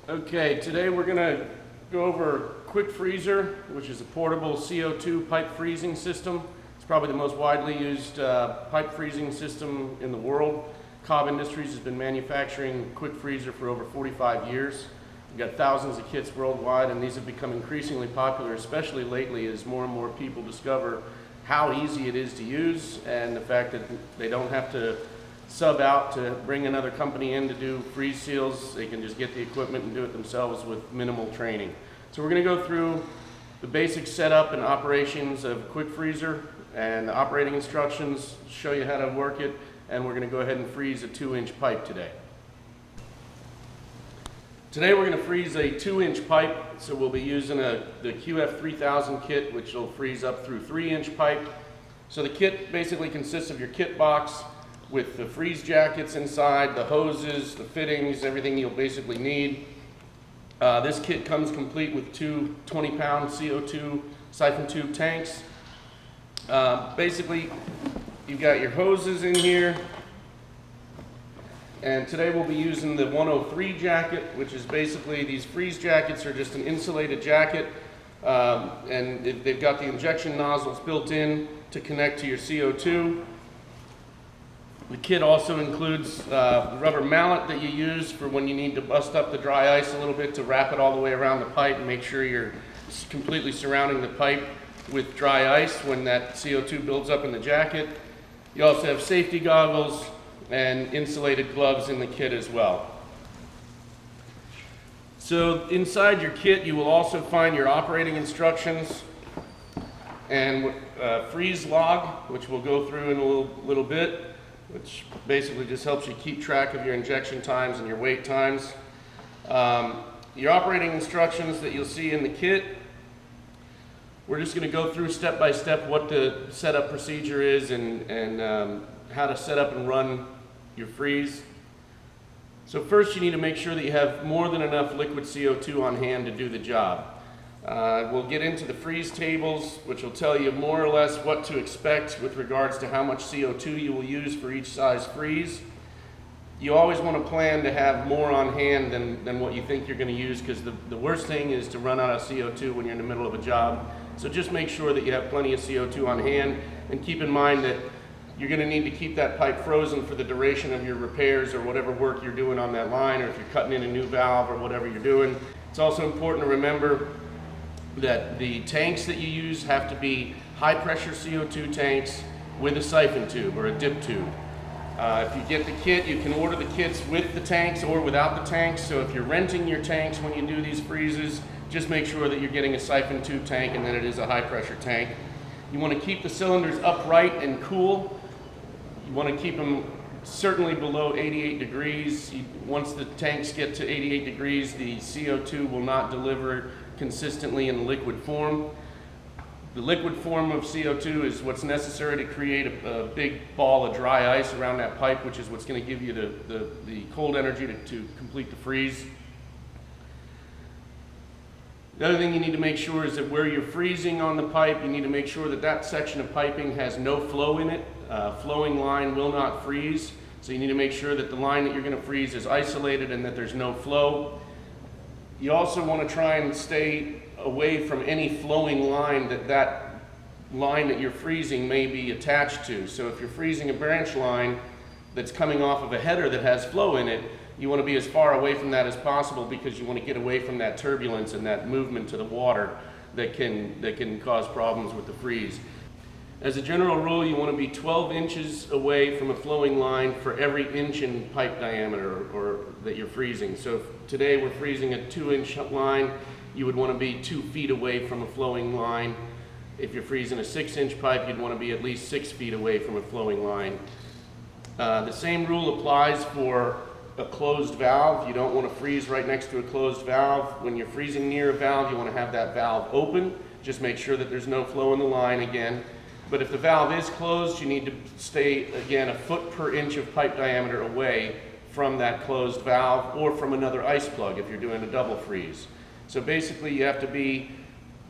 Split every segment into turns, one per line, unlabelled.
Okay, today we're going to go over Qwik-Freezer, which is a portable CO2 pipe freezing system. It's probably the most widely used pipe freezing system in the world. COB Industries has been manufacturing Qwik-Freezer for over 45 years. We've got thousands of kits worldwide, and these have become increasingly popular, especially lately as more and more people discover how easy it is to use and the fact that they don't have to sub out to bring another company in to do freeze seals. They can just get the equipment and do it themselves with minimal training. So we're going to go through the basic setup and operations of Qwik-Freezer and the operating instructions, show you how to work it, and we're going to go ahead and freeze a 2-inch pipe today. Today we're going to freeze a 2-inch pipe, so we'll be using the QF3000 kit, which will freeze up through 3-inch pipe. So the kit basically consists of your kit box with the freeze jackets inside, the hoses, the fittings, everything you'll basically need. This kit comes complete with two 20-pound CO2 siphon tube tanks. Basically, you've got your hoses in here. And today we'll be using the 103 jacket, which is basically, these freeze jackets are just an insulated jacket. And they've got the injection nozzles built in to connect to your CO2. The kit also includes the rubber mallet that you use for when you need to bust up the dry ice a little bit to wrap it all the way around the pipe and make sure you're completely surrounding the pipe with dry ice when that CO2 builds up in the jacket. You also have safety goggles and insulated gloves in the kit as well. So inside your kit you will also find your operating instructions and freeze log, which we'll go through in a little bit, which basically just helps you keep track of your injection times and your wait times. Your operating instructions that you'll see in the kit, we're just going to go through step by step what the setup procedure is and how to set up and run your freeze. So first you need to make sure that you have more than enough liquid CO2 on hand to do the job. We'll get into the freeze tables, which will tell you more or less what to expect with regards to how much CO2 you will use for each size freeze. You always want to plan to have more on hand than what you think you're going to use, because the worst thing is to run out of CO2 when you're in the middle of a job. So just make sure that you have plenty of CO2 on hand, and keep in mind that you're going to need to keep that pipe frozen for the duration of your repairs or whatever work you're doing on that line, or if you're cutting in a new valve or whatever you're doing. It's also important to remember that the tanks that you use have to be high pressure CO2 tanks with a siphon tube or a dip tube. If you get the kit, you can order the kits with the tanks or without the tanks. So if you're renting your tanks when you do these freezes, just make sure that you're getting a siphon tube tank and that it is a high pressure tank. You want to keep the cylinders upright and cool. You want to keep them certainly below 88 degrees. Once the tanks get to 88 degrees, the CO2 will not deliver consistently in liquid form. The liquid form of CO2 is what's necessary to create a big ball of dry ice around that pipe, which is what's going to give you the cold energy to complete the freeze. The other thing you need to make sure is that where you're freezing on the pipe, you need to make sure that that section of piping has no flow in it. Flowing line will not freeze, so you need to make sure that the line that you're going to freeze is isolated and that there's no flow. You also want to try and stay away from any flowing line that line that you're freezing may be attached to. So if you're freezing a branch line that's coming off of a header that has flow in it, you want to be as far away from that as possible, because you want to get away from that turbulence and that movement to the water that can cause problems with the freeze. As a general rule, you want to be 12 inches away from a flowing line for every inch in pipe diameter or that you're freezing. So if today we're freezing a 2-inch line, you would want to be 2 feet away from a flowing line. If you're freezing a 6-inch pipe, you'd want to be at least 6 feet away from a flowing line. The same rule applies for a closed valve. You don't want to freeze right next to a closed valve. When you're freezing near a valve, you want to have that valve open. Just make sure that there's no flow in the line again. But if the valve is closed, you need to stay, again, 1 foot per inch of pipe diameter away from that closed valve, or from another ice plug if you're doing a double freeze. So basically you have to be,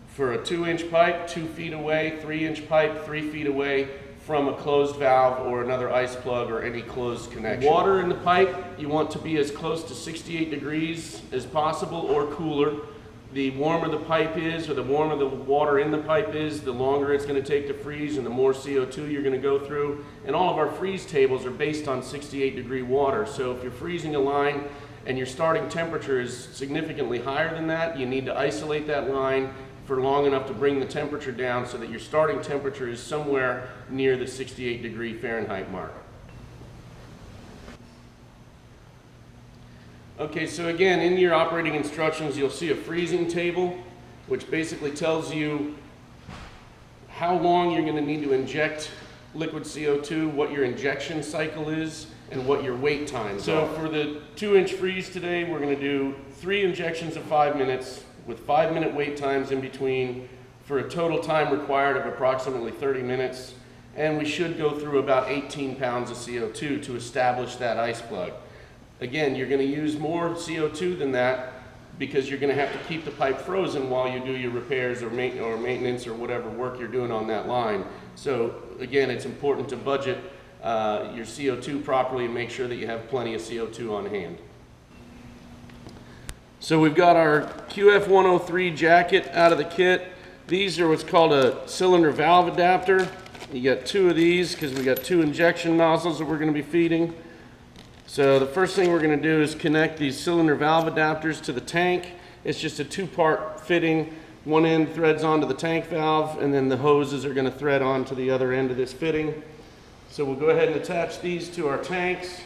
for a 2-inch pipe, 2 feet away, 3-inch pipe, 3 feet away, from a closed valve or another ice plug or any closed connection. Water in the pipe, you want to be as close to 68 degrees as possible or cooler. The warmer the pipe is, or the warmer the water in the pipe is, the longer it's going to take to freeze and the more CO2 you're going to go through. And all of our freeze tables are based on 68 degree water. So if you're freezing a line and your starting temperature is significantly higher than that, you need to isolate that line for long enough to bring the temperature down so that your starting temperature is somewhere near the 68 degree Fahrenheit mark. Okay, so again, in your operating instructions, you'll see a freezing table, which basically tells you how long you're going to need to inject liquid CO2, what your injection cycle is, and what your wait times are. So for the 2-inch freeze today, we're going to do 3 injections of 5 minutes with 5-minute wait times in between for a total time required of approximately 30 minutes. And we should go through about 18 pounds of CO2 to establish that ice plug. Again, you're going to use more CO2 than that because you're going to have to keep the pipe frozen while you do your repairs or maintenance or whatever work you're doing on that line. So again, it's important to budget your CO2 properly and make sure that you have plenty of CO2 on hand. So we've got our QF103 jacket out of the kit. These are what's called a cylinder valve adapter. You got 2 of these because we got 2 injection nozzles that we're going to be feeding. So the first thing we're going to do is connect these cylinder valve adapters to the tank. It's just a 2-part fitting. One end threads onto the tank valve, and then the hoses are going to thread onto the other end of this fitting. So we'll go ahead and attach these to our tanks.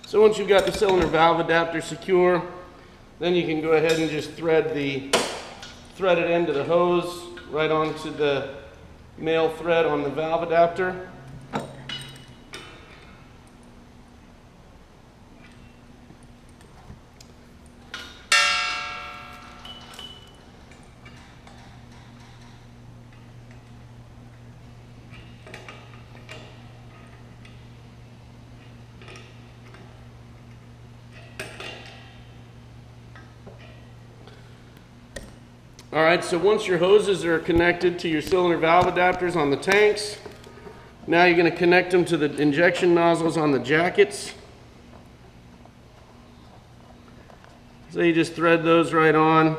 So once you've got the cylinder valve adapter secure, then you can go ahead and just thread the threaded end of the hose right onto the male thread on the valve adapter. All right, so once your hoses are connected to your cylinder valve adapters on the tanks, now you're going to connect them to the injection nozzles on the jackets. So you just thread those right on.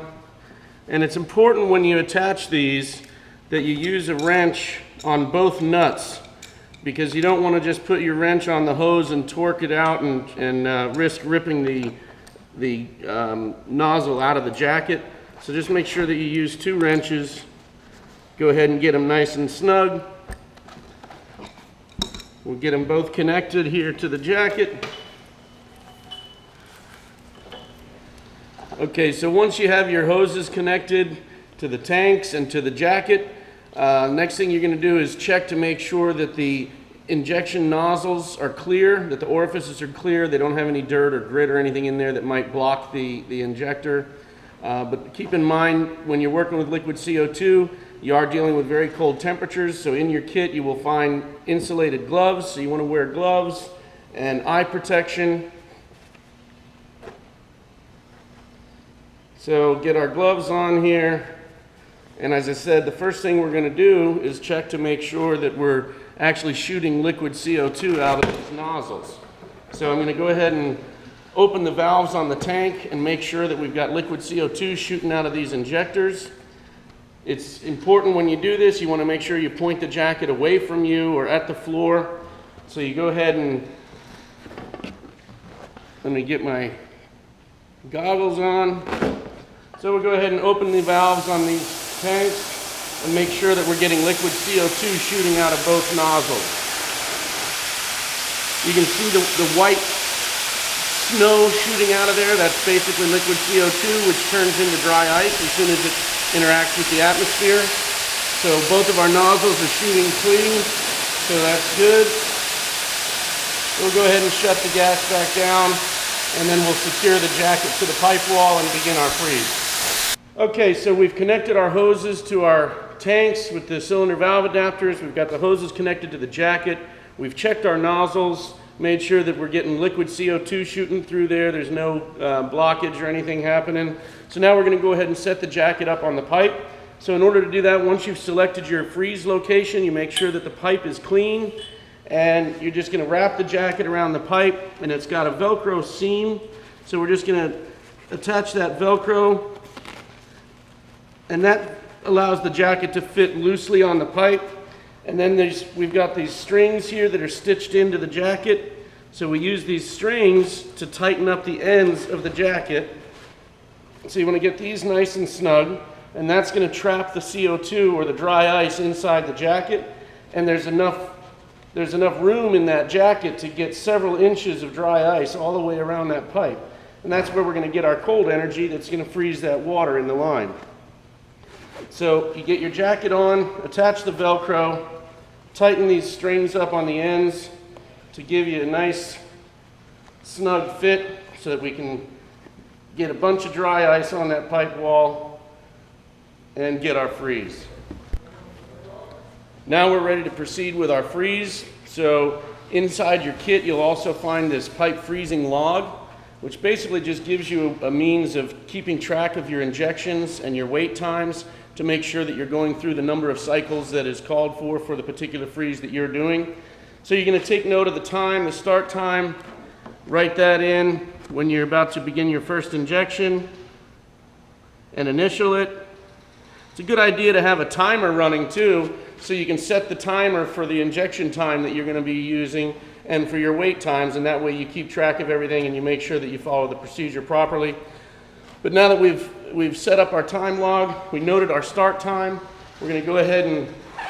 And it's important when you attach these that you use a wrench on both nuts, because you don't want to just put your wrench on the hose and torque it out and risk ripping the nozzle out of the jacket. So just make sure that you use 2 wrenches. Go ahead and get them nice and snug. We'll get them both connected here to the jacket. Okay, so once you have your hoses connected to the tanks and to the jacket, next thing you're going to do is check to make sure that the injection nozzles are clear, that the orifices are clear, they don't have any dirt or grit or anything in there that might block the injector. But keep in mind, when you're working with liquid CO2, you are dealing with very cold temperatures, so in your kit you will find insulated gloves, so you want to wear gloves and eye protection. So get our gloves on here, and as I said, the first thing we're going to do is check to make sure that we're actually shooting liquid CO2 out of these nozzles. So I'm going to go ahead and open the valves on the tank and make sure that we've got liquid CO2 shooting out of these injectors. It's important when you do this, you want to make sure you point the jacket away from you or at the floor. So you go ahead and, let me get my goggles on. So we'll go ahead and open the valves on these tanks and make sure that we're getting liquid CO2 shooting out of both nozzles. You can see the white snow shooting out of there. That's basically liquid CO2, which turns into dry ice as soon as it interacts with the atmosphere. So both of our nozzles are shooting clean, so that's good. We'll go ahead and shut the gas back down and then we'll secure the jacket to the pipe wall and begin our freeze. Okay, so we've connected our hoses to our tanks with the cylinder valve adapters. We've got the hoses connected to the jacket. We've checked our nozzles, made sure that we're getting liquid CO2 shooting through there. There's no blockage or anything happening. So now we're going to go ahead and set the jacket up on the pipe. So in order to do that, once you've selected your freeze location, you make sure that the pipe is clean, and you're just going to wrap the jacket around the pipe, and it's got a Velcro seam. So we're just going to attach that Velcro, and that allows the jacket to fit loosely on the pipe. And then we've got these strings here that are stitched into the jacket. So we use these strings to tighten up the ends of the jacket. So you want to get these nice and snug, and that's going to trap the CO2 or the dry ice inside the jacket. And there's enough room in that jacket to get several inches of dry ice all the way around that pipe. And that's where we're going to get our cold energy that's going to freeze that water in the line. So you get your jacket on, attach the Velcro, tighten these strings up on the ends to give you a nice snug fit so that we can get a bunch of dry ice on that pipe wall and get our freeze. Now we're ready to proceed with our freeze. So inside your kit you'll also find this pipe freezing log, which basically just gives you a means of keeping track of your injections and your wait times to make sure that you're going through the number of cycles that is called for the particular freeze that you're doing. So you're going to take note of the time, the start time, write that in when you're about to begin your first injection, and initial it. It's a good idea to have a timer running too, so you can set the timer for the injection time that you're going to be using and for your wait times, and that way you keep track of everything and you make sure that you follow the procedure properly. But now that we've set up our time log, we noted our start time, we're going to go ahead and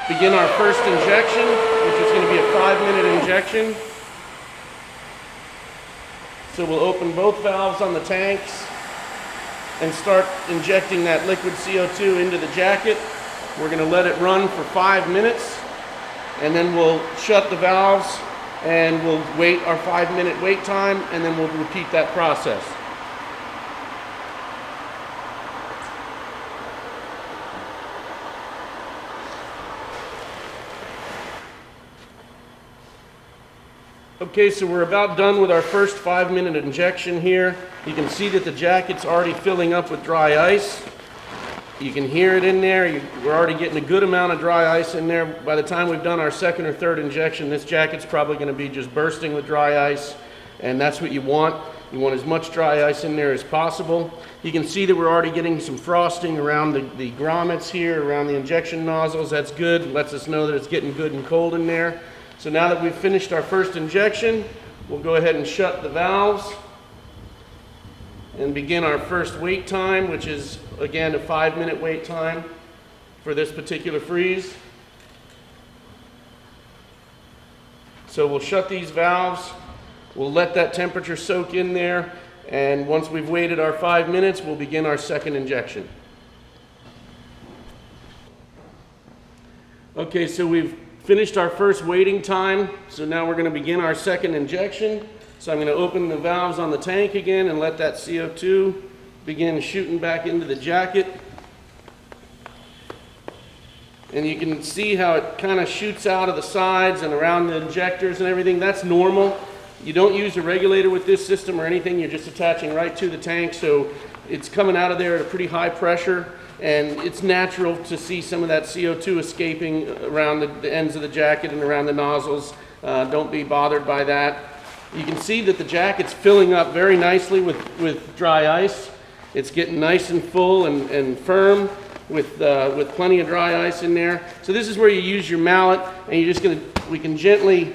begin our first injection, which is going to be a 5-minute injection. So we'll open both valves on the tanks and start injecting that liquid CO2 into the jacket. We're going to let it run for 5 minutes, and then we'll shut the valves and we'll wait our 5-minute wait time, and then we'll repeat that process. Okay, so we're about done with our first 5-minute injection here. You can see that the jacket's already filling up with dry ice. You can hear it in there. We're already getting a good amount of dry ice in there. By the time we've done our second or third injection, this jacket's probably going to be just bursting with dry ice, and that's what you want. You want as much dry ice in there as possible. You can see that we're already getting some frosting around the grommets here, around the injection nozzles. That's good. It lets us know that it's getting good and cold in there. So now that we've finished our first injection, we'll go ahead and shut the valves and begin our first wait time, which is again a 5-minute wait time for this particular freeze. So we'll shut these valves, we'll let that temperature soak in there, and once we've waited our 5 minutes, we'll begin our second injection. Okay, so we've finished our first waiting time, so now we're going to begin our second injection. So I'm going to open the valves on the tank again and let that CO2 begin shooting back into the jacket. And you can see how it kind of shoots out of the sides and around the injectors and everything. That's normal. You don't use a regulator with this system or anything. You're just attaching right to the tank, so it's coming out of there at a pretty high pressure. And it's natural to see some of that CO2 escaping around the ends of the jacket and around the nozzles. Don't be bothered by that. You can see that the jacket's filling up very nicely with dry ice. It's getting nice and full and firm with plenty of dry ice in there. So this is where you use your mallet, and you're just we can gently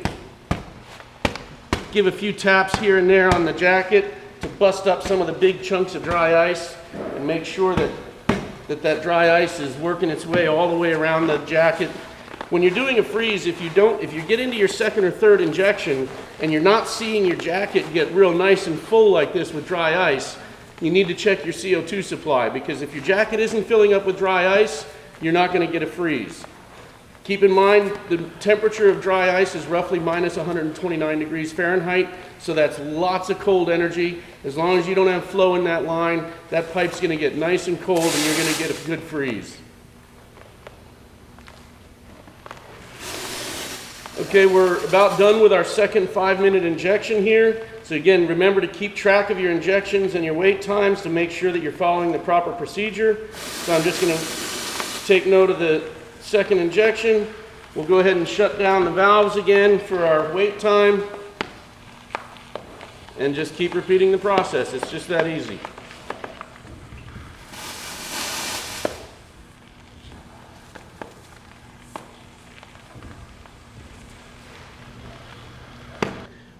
give a few taps here and there on the jacket to bust up some of the big chunks of dry ice and make sure that dry ice is working its way all the way around the jacket. When you're doing a freeze, if you get into your second or third injection and you're not seeing your jacket get real nice and full like this with dry ice, you need to check your CO2 supply, because if your jacket isn't filling up with dry ice, you're not going to get a freeze. Keep in mind the temperature of dry ice is roughly minus 129 degrees Fahrenheit, so that's lots of cold energy. As long as you don't have flow in that line, that pipe's going to get nice and cold and you're going to get a good freeze. Okay, we're about done with our second 5-minute injection here. So again, remember to keep track of your injections and your wait times to make sure that you're following the proper procedure. So I'm just going to take note of the second injection. We'll go ahead and shut down the valves again for our wait time. And just keep repeating the process. It's just that easy.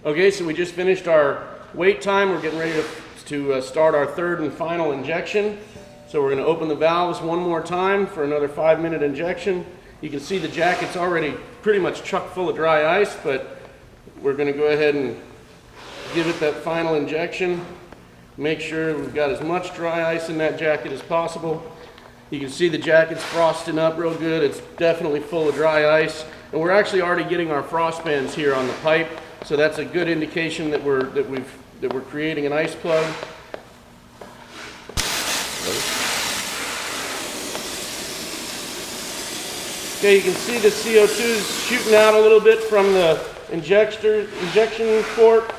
Okay, so we just finished our wait time. We're getting ready to start our third and final injection. So we're going to open the valves one more time for another 5-minute injection. You can see the jacket's already pretty much chock full of dry ice, but we're going to go ahead and give it that final injection. Make sure we've got as much dry ice in that jacket as possible. You can see the jacket's frosting up real good. It's definitely full of dry ice. And we're actually already getting our frost bands here on the pipe. So that's a good indication that we're creating an ice plug. Okay, you can see the CO2 is shooting out a little bit from the injection port.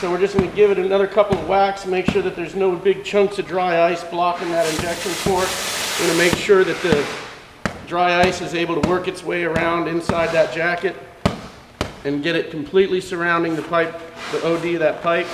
So we're just going to give it another couple of whacks, make sure that there's no big chunks of dry ice blocking that injection port. We're going to make sure that the dry ice is able to work its way around inside that jacket and get it completely surrounding the pipe, the OD of that pipe.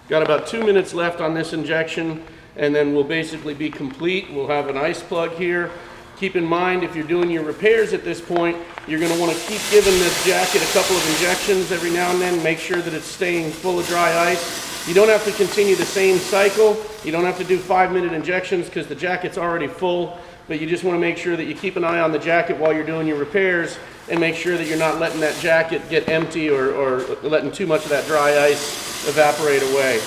Got about 2 minutes left on this injection, and then we'll basically be complete. We'll have an ice plug here. Keep in mind, if you're doing your repairs at this point, you're going to want to keep giving this jacket a couple of injections every now and then. Make sure that it's staying full of dry ice. You don't have to continue the same cycle. You don't have to do 5-minute injections because the jacket's already full, but you just want to make sure that you keep an eye on the jacket while you're doing your repairs and make sure that you're not letting that jacket get empty or letting too much of that dry ice evaporate away.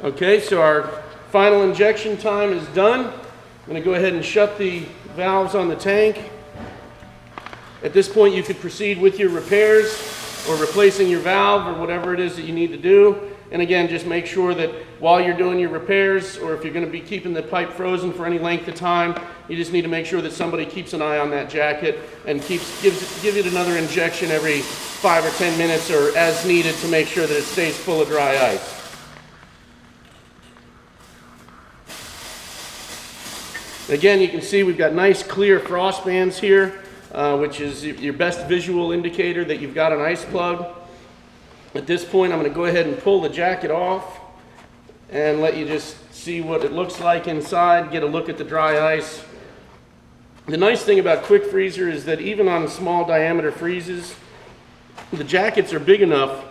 Okay, so our final injection time is done. I'm going to go ahead and shut the valves on the tank. At this point, you could proceed with your repairs or replacing your valve or whatever it is that you need to do. And again, just make sure that while you're doing your repairs, or if you're going to be keeping the pipe frozen for any length of time, you just need to make sure that somebody keeps an eye on that jacket and gives it another injection every 5 or 10 minutes or as needed to make sure that it stays full of dry ice. Again, you can see we've got nice clear frost bands here, which is your best visual indicator that you've got an ice plug. At this point, I'm going to go ahead and pull the jacket off and let you just see what it looks like inside, get a look at the dry ice. The nice thing about Qwik-Freezer is that even on small diameter freezes, the jackets are big enough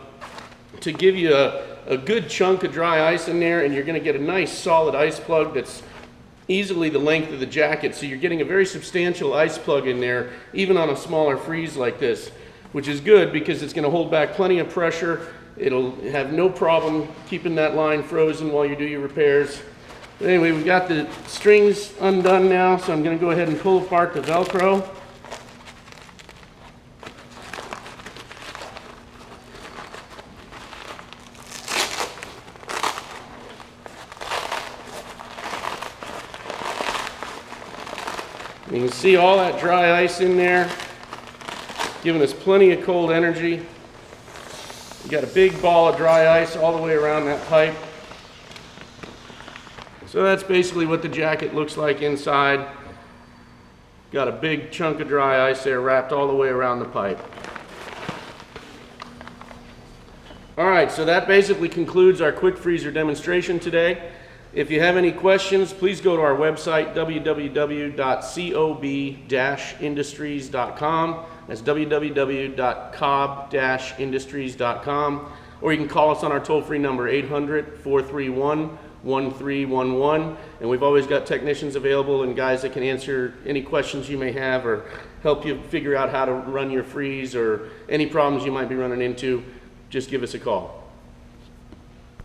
to give you a good chunk of dry ice in there, and you're going to get a nice solid ice plug that's easily the length of the jacket. So you're getting a very substantial ice plug in there, even on a smaller freeze like this, which is good because it's going to hold back plenty of pressure. It'll have no problem keeping that line frozen while you do your repairs. But anyway, we've got the strings undone now, so I'm going to go ahead and pull apart the Velcro. You can see all that dry ice in there, giving us plenty of cold energy. We've got a big ball of dry ice all the way around that pipe. So that's basically what the jacket looks like inside. Got a big chunk of dry ice there wrapped all the way around the pipe. All right, so that basically concludes our Qwik-Freezer demonstration today. If you have any questions, please go to our website, www.cob-industries.com. That's www.cob-industries.com. Or you can call us on our toll-free number, 800-431-1900. 1311, and we've always got technicians available and guys that can answer any questions you may have or help you figure out how to run your freeze or any problems you might be running into. Just give us a call.